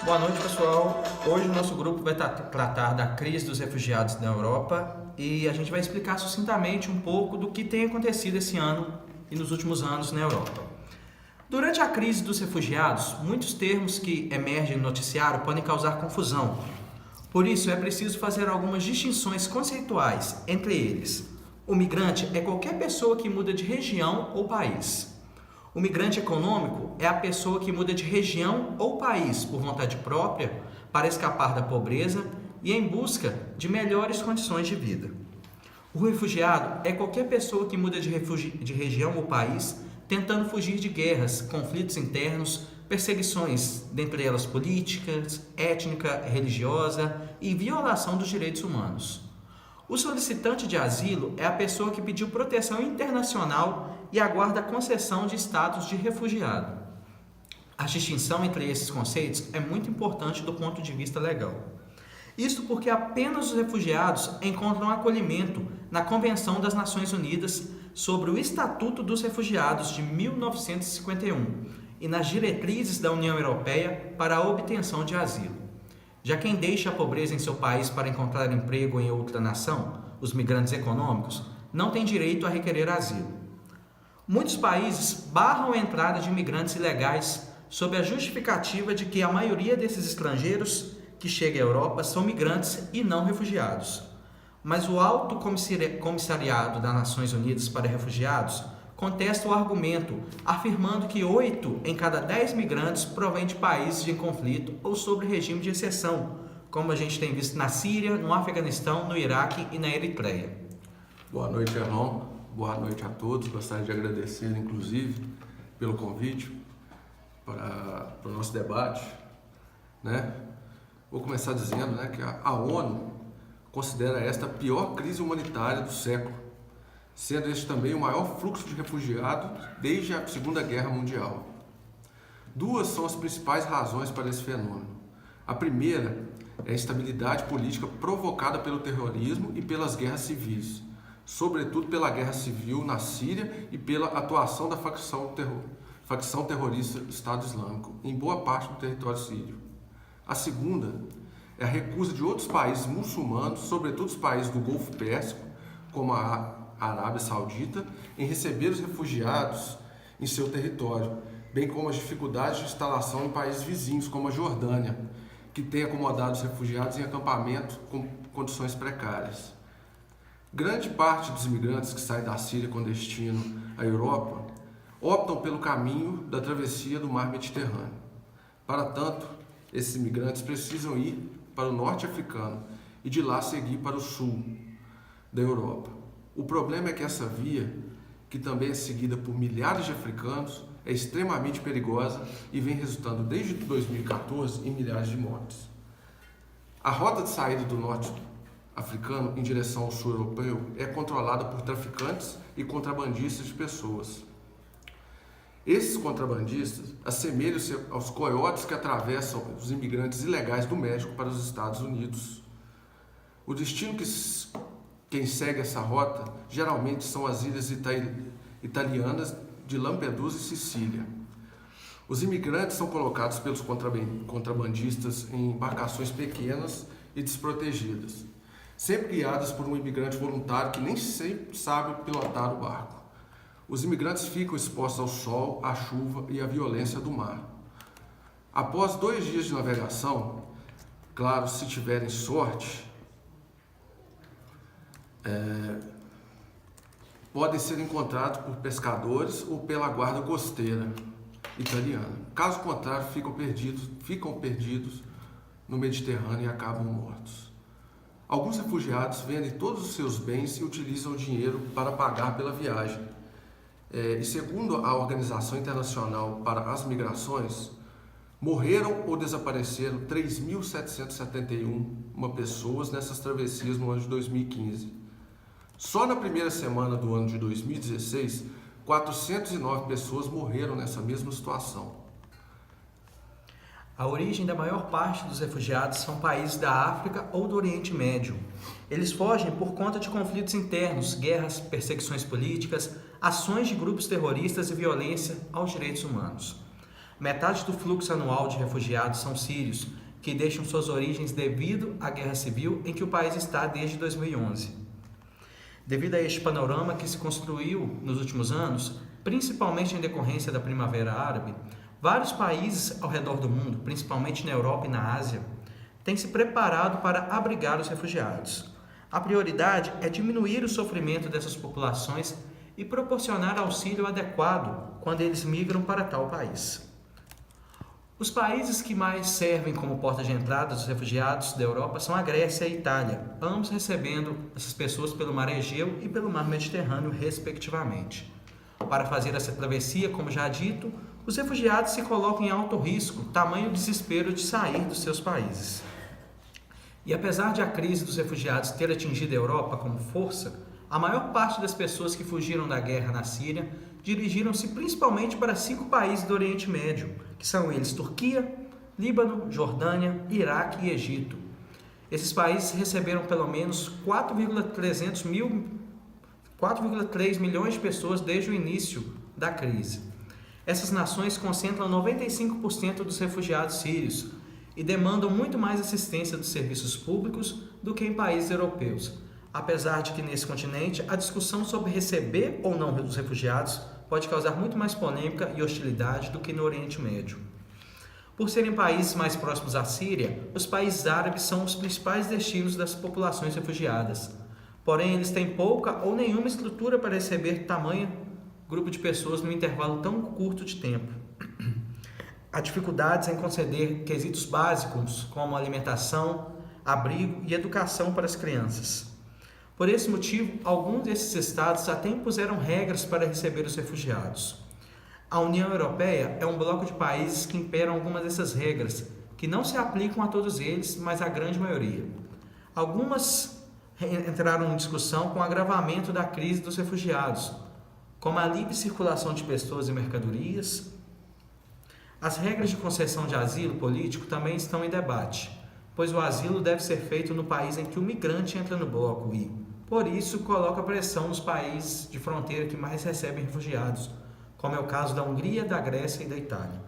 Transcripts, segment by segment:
Boa noite, pessoal. Hoje o nosso grupo vai tratar da crise dos refugiados na Europa e a gente vai explicar sucintamente um pouco do que tem acontecido esse ano e nos últimos anos na Europa. Durante a crise dos refugiados, muitos termos que emergem no noticiário podem causar confusão. Por isso, é preciso fazer algumas distinções conceituais entre eles. O migrante é qualquer pessoa que muda de região ou país. O migrante econômico é a pessoa que muda de região ou país por vontade própria para escapar da pobreza e em busca de melhores condições de vida. O refugiado é qualquer pessoa que muda de região ou país tentando fugir de guerras, conflitos internos, perseguições, dentre elas políticas, étnica, religiosa e violação dos direitos humanos. O solicitante de asilo é a pessoa que pediu proteção internacional e aguarda a concessão de status de refugiado. A distinção entre esses conceitos é muito importante do ponto de vista legal. Isto porque apenas os refugiados encontram acolhimento na Convenção das Nações Unidas sobre o Estatuto dos Refugiados de 1951 e nas diretrizes da União Europeia para a obtenção de asilo. Já quem deixa a pobreza em seu país para encontrar emprego em outra nação, os migrantes econômicos, não tem direito a requerer asilo. Muitos países barram a entrada de imigrantes ilegais sob a justificativa de que a maioria desses estrangeiros que chegam à Europa são migrantes e não refugiados. Mas o Alto Comissariado das Nações Unidas para Refugiados contesta o argumento, afirmando que 8 em cada 10 migrantes provêm de países em conflito ou sob regime de exceção, como a gente tem visto na Síria, no Afeganistão, no Iraque e na Eritreia. Boa noite, Erlon. Boa noite a todos. Gostaria de agradecer, inclusive, pelo convite para o nosso debate. Vou começar dizendo que a ONU considera esta a pior crise humanitária do século, sendo este também o maior fluxo de refugiados desde a Segunda Guerra Mundial. Duas são as principais razões para esse fenômeno. A primeira é a instabilidade política provocada pelo terrorismo e pelas guerras civis, sobretudo pela guerra civil na Síria e pela atuação da facção terrorista Estado Islâmico em boa parte do território sírio. A segunda é a recusa de outros países muçulmanos, sobretudo os países do Golfo Pérsico, como a Arábia Saudita, em receber os refugiados em seu território, bem como as dificuldades de instalação em países vizinhos, como a Jordânia, que tem acomodado os refugiados em acampamentos com condições precárias. Grande parte dos imigrantes que saem da Síria com destino à Europa optam pelo caminho da travessia do mar Mediterrâneo. Para tanto, esses imigrantes precisam ir para o norte africano e de lá seguir para o sul da Europa. O problema é que essa via, que também é seguida por milhares de africanos, é extremamente perigosa e vem resultando desde 2014 em milhares de mortes. A rota de saída do norte africano em direção ao sul europeu é controlada por traficantes e contrabandistas de pessoas. Esses contrabandistas assemelham-se aos coiotes que atravessam os imigrantes ilegais do México para os Estados Unidos. O destino quem segue essa rota geralmente são as ilhas italianas de Lampedusa e Sicília. Os imigrantes são colocados pelos contrabandistas em embarcações pequenas e desprotegidas, sempre guiadas por um imigrante voluntário que nem sempre sabe pilotar o barco. Os imigrantes ficam expostos ao sol, à chuva e à violência do mar. Após 2 dias de navegação, claro, se tiverem sorte, podem ser encontrados por pescadores ou pela guarda costeira italiana. Caso contrário, ficam perdidos no Mediterrâneo e acabam mortos. Alguns refugiados vendem todos os seus bens e utilizam o dinheiro para pagar pela viagem. E segundo a Organização Internacional para as Migrações, morreram ou desapareceram 3.771 pessoas nessas travessias no ano de 2015. Só na primeira semana do ano de 2016, 409 pessoas morreram nessa mesma situação. A origem da maior parte dos refugiados são países da África ou do Oriente Médio. Eles fogem por conta de conflitos internos, guerras, perseguições políticas, ações de grupos terroristas e violência aos direitos humanos. Metade do fluxo anual de refugiados são sírios, que deixam suas origens devido à guerra civil em que o país está desde 2011. Devido a este panorama que se construiu nos últimos anos, principalmente em decorrência da Primavera Árabe, vários países ao redor do mundo, principalmente na Europa e na Ásia, têm se preparado para abrigar os refugiados. A prioridade é diminuir o sofrimento dessas populações e proporcionar auxílio adequado quando eles migram para tal país. Os países que mais servem como porta de entrada dos refugiados da Europa são a Grécia e a Itália, ambos recebendo essas pessoas pelo Mar Egeu e pelo Mar Mediterrâneo, respectivamente. Para fazer essa travessia, como já dito, os refugiados se colocam em alto risco, tamanho desespero de sair dos seus países. E apesar de a crise dos refugiados ter atingido a Europa como força, a maior parte das pessoas que fugiram da guerra na Síria dirigiram-se principalmente para 5 países do Oriente Médio, que são eles Turquia, Líbano, Jordânia, Iraque e Egito. Esses países receberam pelo menos 4,3 milhões de pessoas desde o início da crise. Essas nações concentram 95% dos refugiados sírios e demandam muito mais assistência dos serviços públicos do que em países europeus, apesar de que nesse continente a discussão sobre receber ou não os refugiados pode causar muito mais polêmica e hostilidade do que no Oriente Médio. Por serem países mais próximos à Síria, os países árabes são os principais destinos das populações refugiadas. Porém, eles têm pouca ou nenhuma estrutura para receber tamanho grupo de pessoas num intervalo tão curto de tempo. Há dificuldades em conceder quesitos básicos como alimentação, abrigo e educação para as crianças. Por esse motivo, alguns desses estados até impuseram regras para receber os refugiados. A União Europeia é um bloco de países que imperam algumas dessas regras, que não se aplicam a todos eles, mas à grande maioria. Algumas entraram em discussão com o agravamento da crise dos refugiados, como a livre circulação de pessoas e mercadorias. As regras de concessão de asilo político também estão em debate, pois o asilo deve ser feito no país em que o migrante entra no bloco e, por isso, coloca pressão nos países de fronteira que mais recebem refugiados, como é o caso da Hungria, da Grécia e da Itália.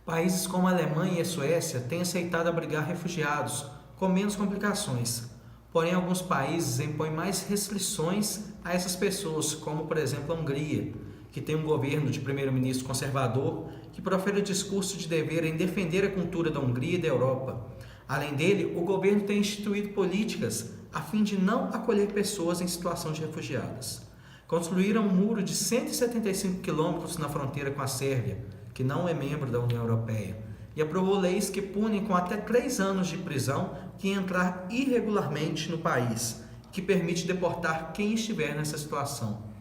Países como a Alemanha e a Suécia têm aceitado abrigar refugiados, com menos complicações. Porém, alguns países impõem mais restrições a essas pessoas, como, por exemplo, a Hungria, que tem um governo de primeiro-ministro conservador que profere o discurso de dever em defender a cultura da Hungria e da Europa. Além dele, o governo tem instituído políticas a fim de não acolher pessoas em situação de refugiadas. Construíram um muro de 175 quilômetros na fronteira com a Sérvia, que não é membro da União Europeia, e aprovou leis que punem com até 3 anos de prisão quem entrar irregularmente no país, que permite deportar quem estiver nessa situação.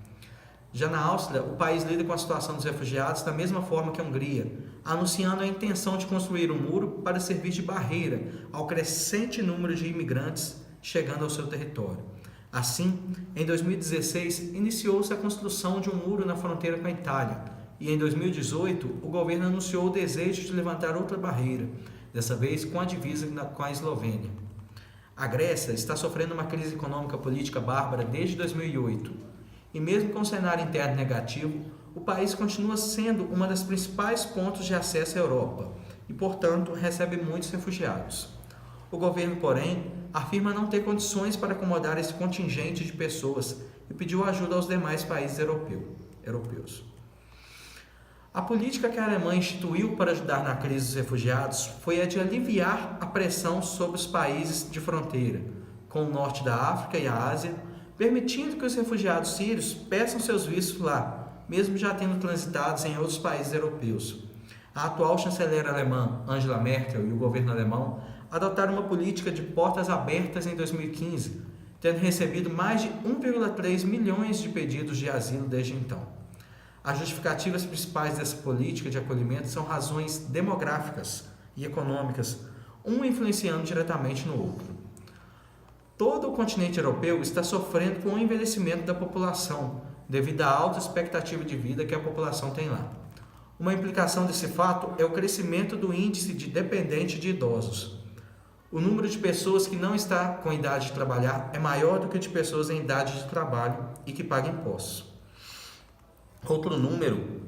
Já na Áustria, o país lida com a situação dos refugiados da mesma forma que a Hungria, anunciando a intenção de construir um muro para servir de barreira ao crescente número de imigrantes chegando ao seu território. Assim, em 2016, iniciou-se a construção de um muro na fronteira com a Itália, e em 2018, o governo anunciou o desejo de levantar outra barreira, dessa vez com a divisa com a Eslovênia. A Grécia está sofrendo uma crise econômica política bárbara desde 2008, e mesmo com um cenário interno negativo, o país continua sendo uma das principais pontos de acesso à Europa e, portanto, recebe muitos refugiados. O governo, porém, afirma não ter condições para acomodar esse contingente de pessoas e pediu ajuda aos demais países europeus. A política que a Alemanha instituiu para ajudar na crise dos refugiados foi a de aliviar a pressão sobre os países de fronteira, com o norte da África e a Ásia, permitindo que os refugiados sírios peçam seus vistos lá, mesmo já tendo transitado em outros países europeus. A atual chanceler alemã, Angela Merkel, e o governo alemão adotaram uma política de portas abertas em 2015, tendo recebido mais de 1,3 milhões de pedidos de asilo desde então. As justificativas principais dessa política de acolhimento são razões demográficas e econômicas, um influenciando diretamente no outro. Todo o continente europeu está sofrendo com o envelhecimento da população, devido à alta expectativa de vida que a população tem lá. Uma implicação desse fato é o crescimento do índice de dependente de idosos. O número de pessoas que não está com idade de trabalhar é maior do que o de pessoas em idade de trabalho e que pagam impostos. Outro número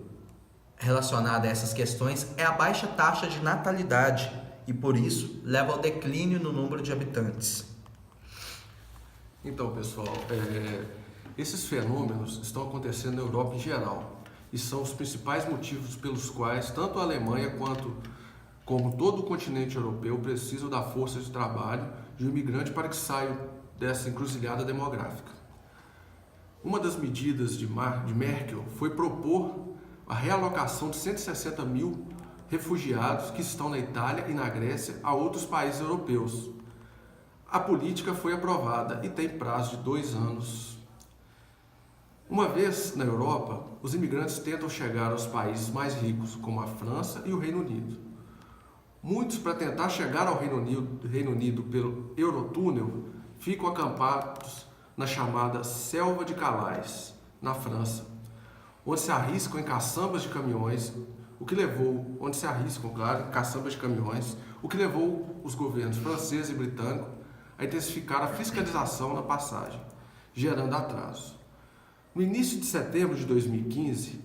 relacionada a essas questões é a baixa taxa de natalidade e, por isso, leva ao declínio no número de habitantes. Então, pessoal, esses fenômenos estão acontecendo na Europa em geral e são os principais motivos pelos quais tanto a Alemanha como todo o continente europeu precisam da força de trabalho de um imigrante para que saiam dessa encruzilhada demográfica. Uma das medidas de Merkel foi propor a realocação de 160 mil refugiados que estão na Itália e na Grécia a outros países europeus. A política foi aprovada e tem prazo de 2 anos. Uma vez na Europa, os imigrantes tentam chegar aos países mais ricos, como a França e o Reino Unido. Muitos, para tentar chegar ao Reino Unido pelo Eurotúnel, ficam acampados na chamada Selva de Calais, na França, onde se arriscam em caçambas de caminhões, o que levou os governos francês e britânico a intensificar a fiscalização na passagem, gerando atraso. No início de setembro de 2015,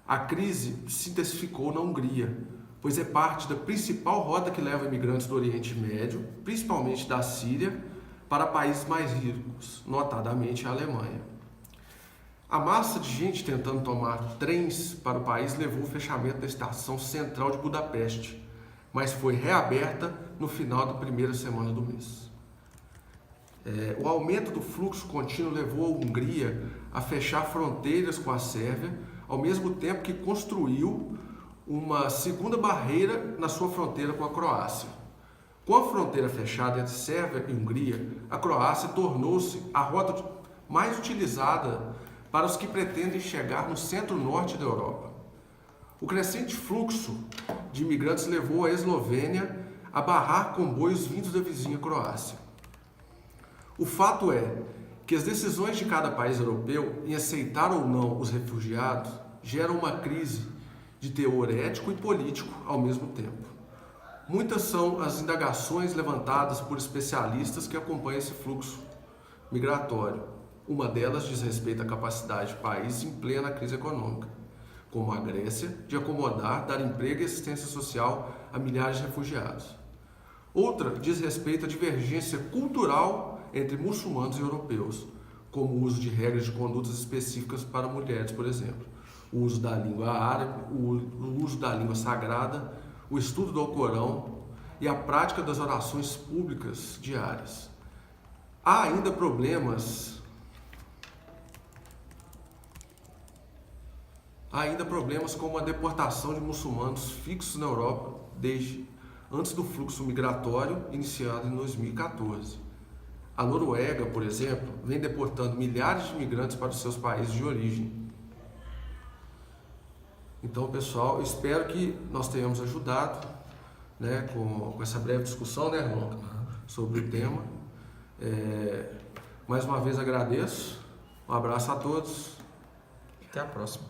a crise se intensificou na Hungria, pois é parte da principal rota que leva imigrantes do Oriente Médio, principalmente da Síria, para países mais ricos, notadamente a Alemanha. A massa de gente tentando tomar trens para o país levou ao fechamento da estação central de Budapeste, mas foi reaberta no final da primeira semana do mês. O aumento do fluxo contínuo levou a Hungria a fechar fronteiras com a Sérvia, ao mesmo tempo que construiu uma segunda barreira na sua fronteira com a Croácia. Com a fronteira fechada entre Sérvia e Hungria, a Croácia tornou-se a rota mais utilizada para os que pretendem chegar no centro-norte da Europa. O crescente fluxo de imigrantes levou a Eslovênia a barrar comboios vindos da vizinha Croácia. O fato é que as decisões de cada país europeu em aceitar ou não os refugiados geram uma crise de teor ético e político ao mesmo tempo. Muitas são as indagações levantadas por especialistas que acompanham esse fluxo migratório. Uma delas diz respeito à capacidade de países em plena crise econômica, como a Grécia, de acomodar, dar emprego e assistência social a milhares de refugiados. Outra diz respeito à divergência cultural entre muçulmanos e europeus, como o uso de regras de condutas específicas para mulheres, por exemplo, o uso da língua árabe, o uso da língua sagrada, o estudo do Alcorão e a prática das orações públicas diárias. Há ainda problemas como a deportação de muçulmanos fixos na Europa desde antes do fluxo migratório iniciado em 2014. A Noruega, por exemplo, vem deportando milhares de imigrantes para os seus países de origem. Então, pessoal, eu espero que nós tenhamos ajudado, né, com essa breve discussão, né, irmão, sobre o tema. Mais uma vez agradeço, um abraço a todos. Até a próxima.